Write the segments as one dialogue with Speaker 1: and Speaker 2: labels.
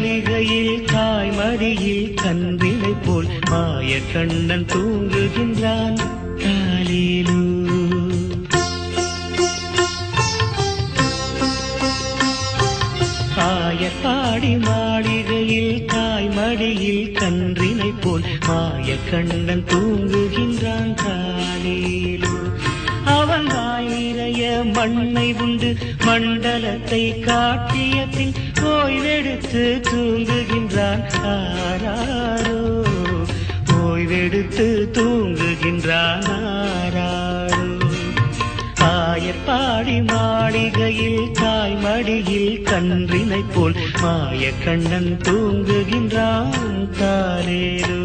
Speaker 1: மாளிகையில் தாய்மடியில் கன்றினை போல் மாய கண்ணன் தூங்குகின்றான் காலிலு. ஆயப்பாடி மாளிகையில் தாய்மடியில் கன்றினை போல் மாய கண்ணன் தூங்குகின்றான் காலிலு. அவன் வாய் நிறைய மண்ணை உண்டு மண்டலத்தை காட்டிய பின் ஓய்வெடுத்து தூங்குகின்றான் ஆராரோ. ஓய்வெடுத்து தூங்குகின்றான் ஆராரோ. ஆயப்பாடி மாளிகையில் தாய்மடியில் கன்றினை போல் மாய கண்ணன் தூங்குகின்றான் தாலேலோ.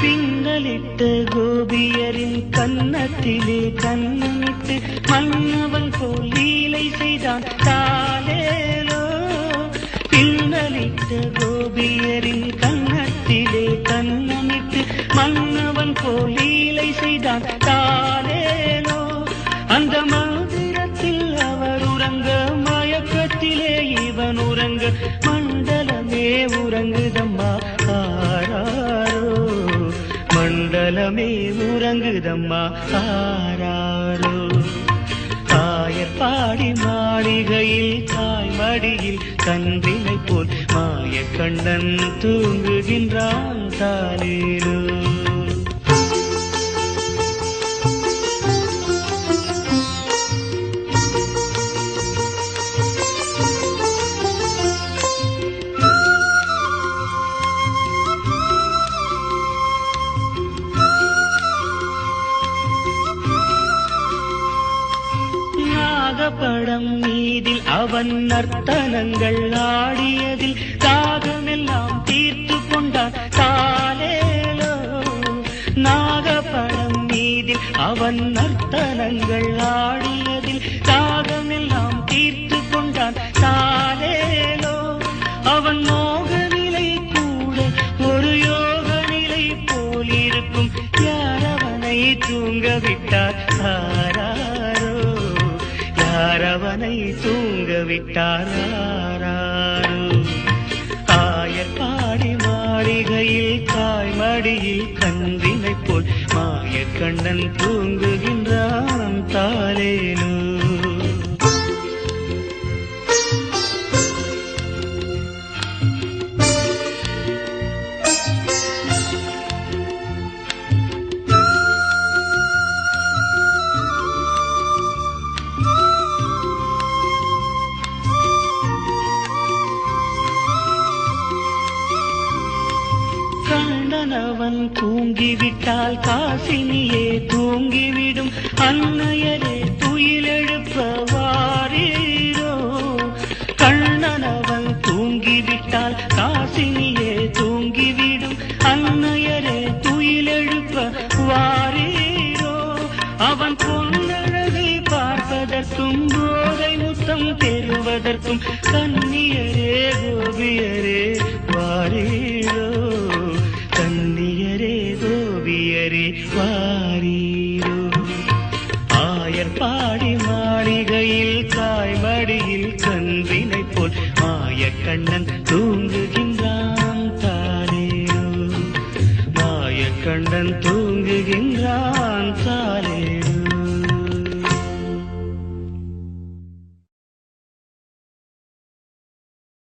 Speaker 1: பின்னலிட்ட கோபியரின் கன்னத்திலே கண்ணமிட்டு மன்னவன் போல் லீலை செய்தான் தாலேலோ. பின்னலிட்ட கோபியரின் கன்னத்திலே கண்ணமிட்டு மன்னவன் போல் லீலை செய்தான் தாலேலோ. அந்த மந்திரத்தில் அவர் உறங்க மயக்கத்திலே இவன் உறங்க மண்டலமே உறங்குதம்மா ஆராரோ. மண்டலமே உறங்குதம்மா ஆராரோ. ஆயப்பாடி மாளிகையில் தாய்மடியில் கன்றினை போல் மாய கண்ணன் தூங்குகின்றான் தாலேலோ. படம் மீதில் அவன் நர்த்தனங்கள் ஆடியதில் தாகமெல்லாம் தீர்த்து கொண்டான் தாலேலோ. நாகப்படம் மீதில் அவன் நர்த்தனங்கள் ஆடியதில் தாகமெல்லாம் தீர்த்து கொண்டான் தாலேலோ. அவன் மோக நிலை கூட ஒரு யோக நிலை போல் இருக்கும். யாரவனை தூங்க விட்டார் ஆராரோ. யாரவனை தூங்க விட்டார் ஆராரோ. ஆயப்பாடி மாளிகையில் தாய்மடியில் கன்றினை போல் மாய கண்ணன் தூங்குகின்றான் தாலேலோ. கண்ணனவன் தூங்கிவிட்டால் காசினியே தூங்கிவிடும். அன்னையரே துயிலெழுப்ப வாரீரோ. கண்ணனவன் தூங்கிவிட்டால் காசினியே தூங்கிவிடும். அன்னையரே துயிலெழுப்ப வாரீரோ. அவன் பொன்னழகை பார்ப்பதற்கும் போதை முத்தம் பெறுவதற்கும் கன்னியரே கோபியரே வாரீரோ. கன்னியரே கோபியரே வாரீரோ. ஆயர்பாடி மாளிகையில் தாய்மடியில் கன்றினை போல் மாய கண்ணன் தூங்குகின்றான் தாலேலோ. மாய கண்ணன் தூங்குகின்றான்.